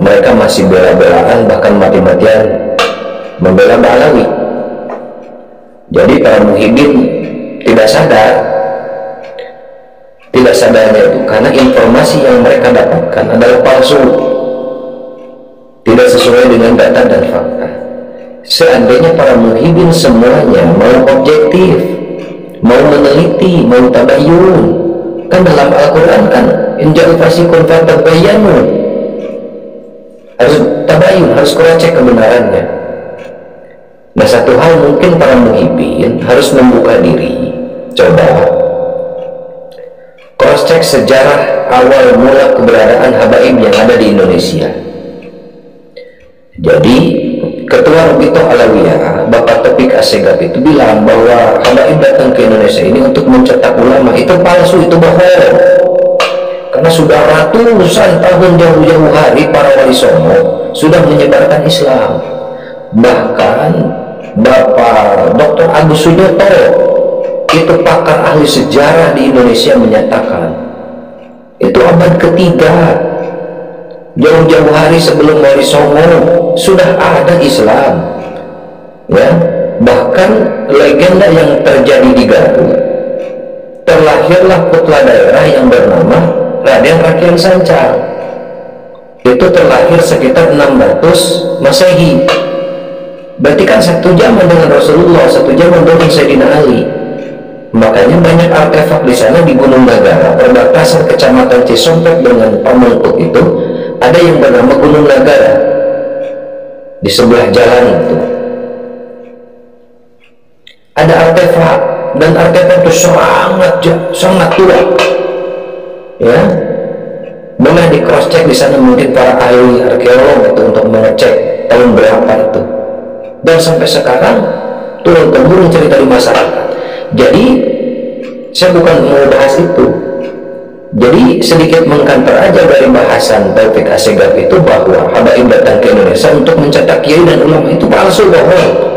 mereka masih bela-belaan, bahkan mati-matian membela Ba'alawi. Jadi para muhibin tidak sadarnya itu karena informasi yang mereka dapatkan adalah palsu, tidak sesuai dengan data dan fakta. Seandainya para muhibin semuanya mau objektif, mau meneliti, mau tabayun, kan dalam Al-Quran kan inja'u fasiqun fatabayyanu, harus tabayun, harus cross-check kebenarannya. Nah, satu hal mungkin para muhibin harus membuka diri, coba cross-check sejarah awal mula keberadaan habaib yang ada di Indonesia. Jadi Ketua Rabithah Alawiyah Bapak Taufiq Assegaf itu bilang bahwa habaib datang ke Indonesia ini untuk mencetak ulama. Itu palsu, itu bohong. Karena sudah ratusan tahun jauh-jauh hari para wali songo sudah menyebarkan Islam. Bahkan Bapak Dr. Agus Sujoto, itu pakar ahli sejarah di Indonesia, menyatakan itu abad ketiga, jauh-jauh hari sebelum Wali Songo sudah ada Islam, ya. Bahkan legenda yang terjadi di Garut, terlahirlah putra daerah yang bernama Raden Rakian Sancang. Itu terlahir sekitar 600 Masehi. Berarti kan satu zaman dengan Rasulullah, satu zaman dengan Sayyidina Ali. Makanya banyak artefak di sana di Gunung Nagara, perbatasan kecamatan Cisompet dengan Pamengkut itu, ada yang bernama Gunung Nagara di sebelah jalan itu. Ada artefak, dan artefak itu sangat tua, ya. Boleh di cross check di sana, mungkin para ahli arkeolog itu untuk mengecek tahun berapa itu. Dan sampai sekarang turun temurun cerita di masyarakat. Jadi saya bukan mau bahas itu. Jadi sedikit mengkanter aja dari bahasan Taufiq Assegaf itu bahwa habaib datang ke Indonesia untuk mencetak kiai dan ulama, itu palsu, bohong.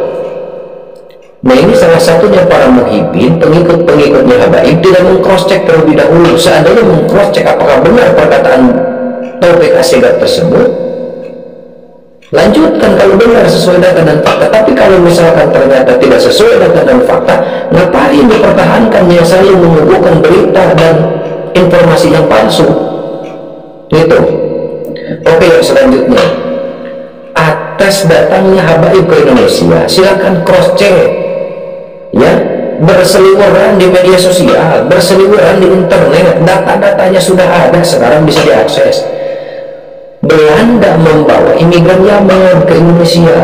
Nah, ini salah satunya para muhibin, pengikut-pengikutnya habaib tidak meng-cross-check terlebih dahulu. Seandainya meng-cross-check apakah benar perkataan Taufiq Assegaf tersebut, lanjutkan kalau benar sesuai data dan fakta. Tapi kalau misalkan ternyata tidak sesuai data dan fakta, ngapain dipertahankannya, saya mengumpulkan berita dan informasi yang palsu itu. Oke, yang selanjutnya, atas datangnya habaib ke Indonesia, silakan cross check, ya. Berseliweran di media sosial, berseliweran di internet, data-datanya sudah ada, sekarang bisa diakses. Belanda membawa imigran Yaman ke Indonesia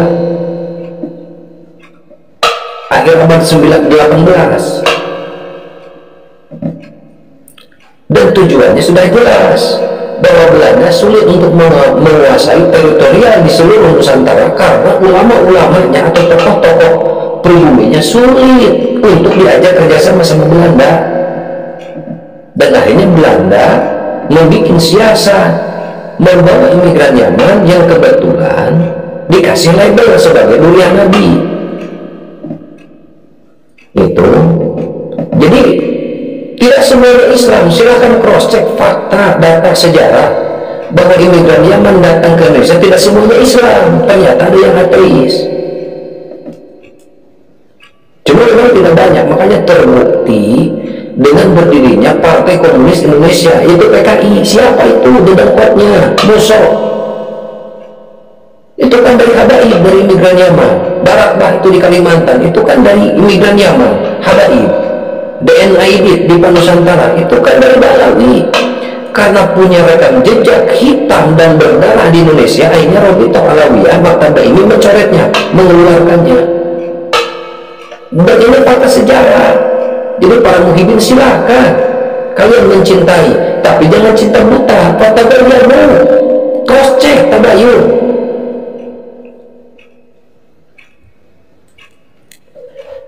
akhir abad 18, dan tujuannya sudah jelas bahwa Belanda sulit untuk menguasai teritorial di seluruh Nusantara karena ulama-ulamanya atau tokoh-tokoh pribuminya sulit untuk diajak kerjasama sama Belanda. Dan akhirnya Belanda membuat siasat membawa imigran Yaman yang kebetulan dikasih label sebagai mulia Nabi itu. Jadi tidak semuanya Islam. Silahkan cross check fakta, data, sejarah bahwa imigran Yaman datang ke Indonesia tidak semuanya Islam, ternyata ada yang ateis. Cuma memang tidak banyak, makanya terbukti dengan berdirinya Partai Komunis Indonesia, yaitu PKI. Siapa itu dedang kuatnya? Musuh. Itu kan dari habaib, dari imigran Yaman. Barakbah itu di Kalimantan, itu kan dari imigran Yaman, habaib. DNID di Nusantara, itu kan dari Ba'alawi. Karena punya rekam jejak hitam dan berdarah di Indonesia, akhirnya Rabithah Alawiyah Maktabah ini mencoretnya, mengeluarkannya. Dan ini fakta sejarah. Jadi para muhibin silakan kalian mencintai, tapi jangan cinta buta. Fatabayyanu, cross check, tabayun.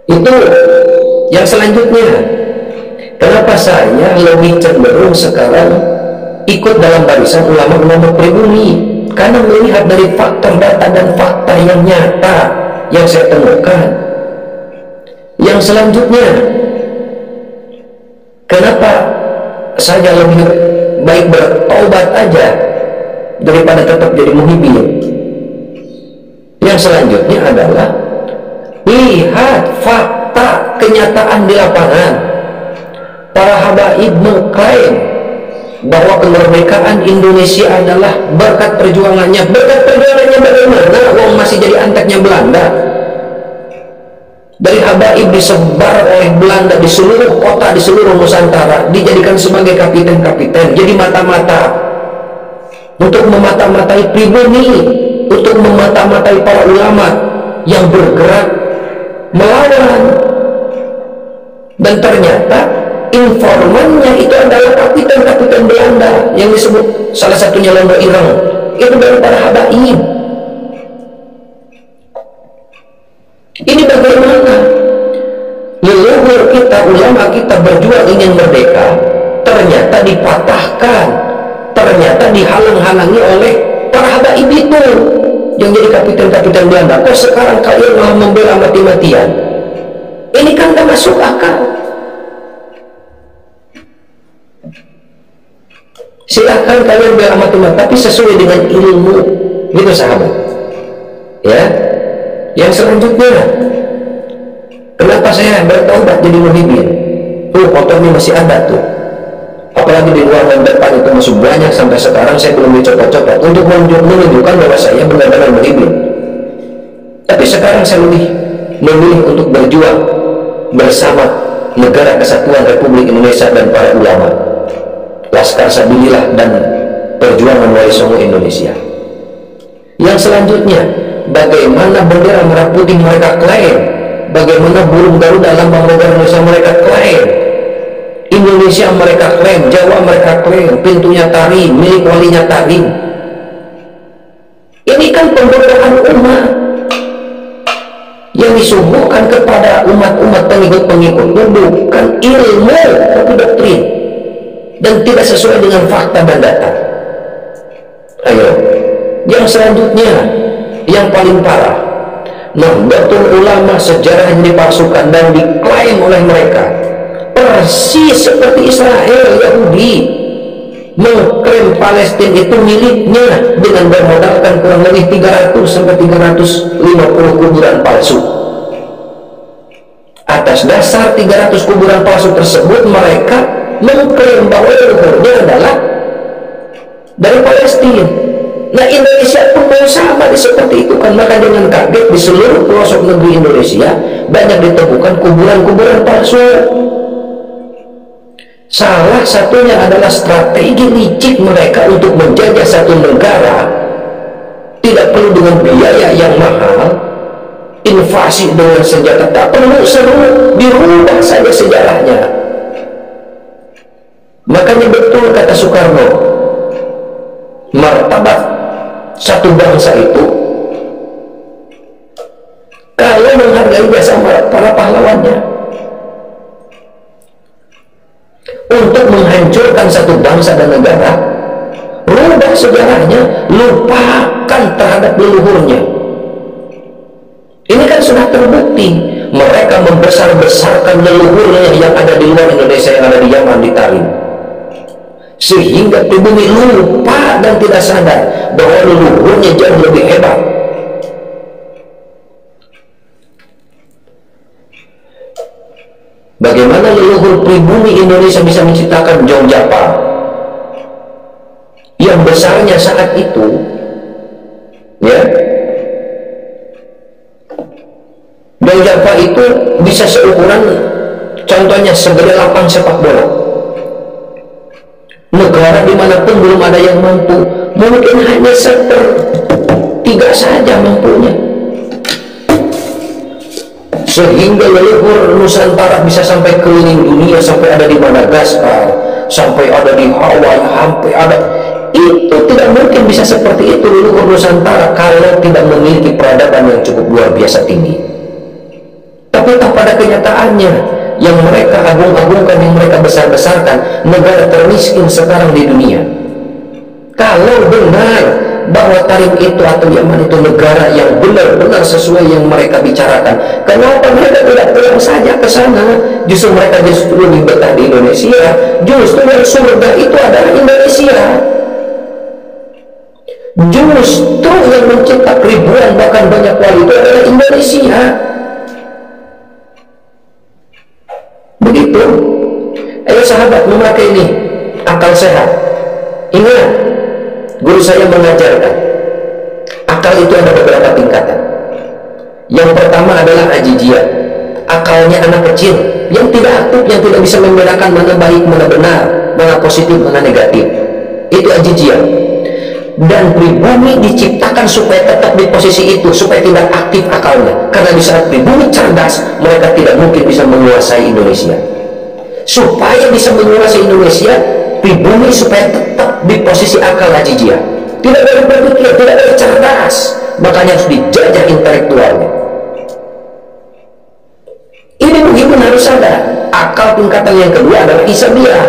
Itu yang selanjutnya. Kenapa saya lebih cenderung sekarang ikut dalam barisan ulama-ulama pribumi? Karena melihat dari faktor data dan fakta yang nyata yang saya temukan. Yang selanjutnya, kenapa saya lebih baik bertobat aja daripada tetap jadi muhibin. Yang selanjutnya adalah lihat fakta kenyataan di lapangan. Para habaib mengklaim bahwa kemerdekaan Indonesia adalah berkat perjuangannya. Berkat perjuangannya bagaimana? Wong masih jadi anteknya Belanda. Dari habaib disebar oleh Belanda di seluruh kota, di seluruh Nusantara, dijadikan sebagai kapiten-kapiten, jadi mata-mata untuk memata-matai pribumi, untuk memata-matai para ulama yang bergerak melawan. Dan ternyata informannya itu adalah kapiten-kapiten Belanda yang disebut salah satunya Londo Ireng, itu dari para habaib. Ini bagaimana leluhur kita, ulama kita berjuang ingin merdeka, ternyata dipatahkan, ternyata dihalang-halangi oleh para habaib itu yang jadi kapiten-kapiten Belanda. Kok sekarang kalian malah membela mati-matian? Ini kan gak masuk akal. Silahkan kalian bela mati-matian, tapi sesuai dengan ilmu, gitu sahabat. Ya. Yang selanjutnya, kenapa saya bertobat jadi muhibin? Fotonya masih ada tuh, apalagi di luar dan depan itu masih banyak. Sampai sekarang saya belum dicopot-copot untuk menunjukkan bahwa saya benar-benar muhibin. Tapi sekarang saya lebih memilih untuk berjuang bersama Negara Kesatuan Republik Indonesia dan para ulama, Laskar Sabilillah dan Perjuangan Wali Songo Indonesia. Yang selanjutnya, bagaimana bendera merah putih mereka klaim, bagaimana burung Garuda lambang negara Indonesia mereka klaim, Indonesia mereka klaim, Jawa mereka klaim, pintunya Tarim, milik walinya Tarim. Ini kan pembodohan umat yang disuguhkan kepada umat-umat pengikut-pengikut, bukan ilmu tapi doktrin, dan tidak sesuai dengan fakta dan data. Ayo, yang selanjutnya, yang paling parah, Nahdlatul Ulama sejarahnya dipalsukan dan diklaim oleh mereka persis seperti Israel, Yahudi mengklaim Palestina itu miliknya dengan bermodalkan kurang lebih 300 sampai 350 kuburan palsu. Atas dasar 300 kuburan palsu tersebut, mereka mengklaim bahwa leluhurnya adalah dari Palestina. Nah, Indonesia pun mau sama seperti itu kan. Maka dengan kaget di seluruh pelosok negeri Indonesia banyak ditemukan kuburan-kuburan palsu. Salah satunya adalah strategi licik mereka untuk menjajah satu negara. Tidak perlu dengan biaya yang mahal, invasi dengan senjata, tak perlu seru, dirubah saja sejarahnya. Makanya betul kata Soekarno, martabat satu bangsa itu kalau menghargai jasa para pahlawannya. Untuk menghancurkan satu bangsa dan negara, rubah sejarahnya, lupakan terhadap leluhurnya. Ini kan sudah terbukti. Mereka membesar-besarkan leluhurnya yang ada di luar Indonesia, yang ada di Yaman, di Tarim, sehingga pribumi lupa dan tidak sadar bahwa leluhurnya jauh lebih hebat. Bagaimana leluhur pribumi Indonesia bisa menciptakan Jongjapa yang besarnya saat itu, ya, Jongjapa itu bisa seukuran, contohnya segede lapang sepak bola. Negara dimanapun belum ada yang mampu, mungkin hanya 1/3 saja mampunya, sehingga leluhur Nusantara bisa sampai keliling dunia, sampai ada di Madagaskar, sampai ada di Hawaii, sampai ada. Itu tidak mungkin bisa seperti itu leluhur Nusantara kalau tidak memiliki peradaban yang cukup luar biasa tinggi. Tapi tak pada kenyataannya, yang mereka agung-agungkan, yang mereka besar-besarkan, negara termiskin sekarang di dunia. Kalau benar bahwa Tarim itu atau Yaman itu negara yang benar-benar sesuai yang mereka bicarakan, kenapa mereka tidak pulang saja ke sana? Justru mereka justru lebih betah di Indonesia. Justru yang surga itu adalah Indonesia. Justru yang mencetak ribuan bahkan banyak wali itu adalah Indonesia. Begitu. Ayo sahabat, memakai ini akal sehat. Ingat, guru saya mengajarkan akal itu ada beberapa tingkatan. Yang pertama adalah ajijiyah, akalnya anak kecil yang tidak aktif, yang tidak bisa membedakan mana baik, mana benar, mana positif, mana negatif. Itu ajijiyah. Dan pribumi diciptakan supaya tetap di posisi itu, supaya tidak aktif akalnya. Karena di saat pribumi cerdas, mereka tidak mungkin bisa menguasai Indonesia. Supaya bisa menguasai Indonesia, pribumi supaya tetap di posisi akal ajijiyah, tidak boleh berpikir, tidak boleh cerdas, makanya harus dijajah intelektualnya. Ini Muhyiddin harus sadar. Akal tingkatan yang kedua adalah hisabiyah.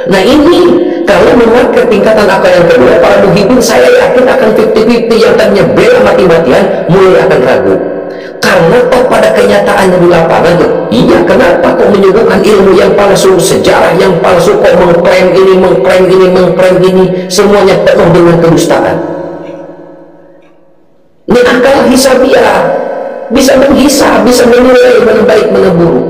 Nah ini kalau memakai tingkatan akal yang kedua, para Muhyiddin saya yakin akan 50-50, yang tadinya bela mati-matian mulai akan ragu. Karena toh pada kenyataannya di lapangan tuh, iya kenapa kok menyuguhkan ilmu yang palsu, sejarah yang palsu, kok mengklaim ini, mengklaim ini, semuanya penuh dengan kedustaan. Ini akal hisabiyah, bisa menghisab, bisa menilai mana baik, mana buruk.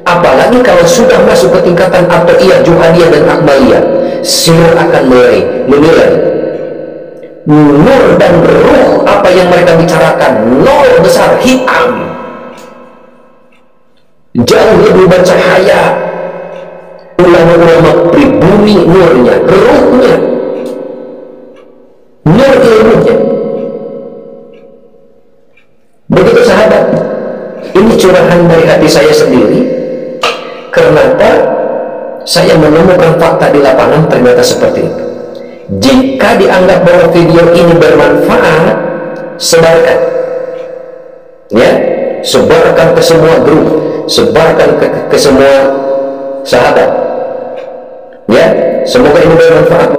Apalagi kalau sudah masuk ke tingkatan atoiyah, juhadiyah, dan akmaliyah, sihir akan mulai menilai nur dan ruh apa yang mereka bicarakan, nol besar, hitam, jauh lebih bercahaya. Ulama-ulama pribumi nurnya, ruhnya, nur ilmunya. Begitu sahabat, ini curahan dari hati saya sendiri. Kenapa saya menemukan fakta di lapangan ternyata seperti itu. Jika dianggap bahwa video ini bermanfaat, sebarkan, ya, sebarkan ke semua grup, sebarkan ke semua sahabat, ya, semoga ini bermanfaat.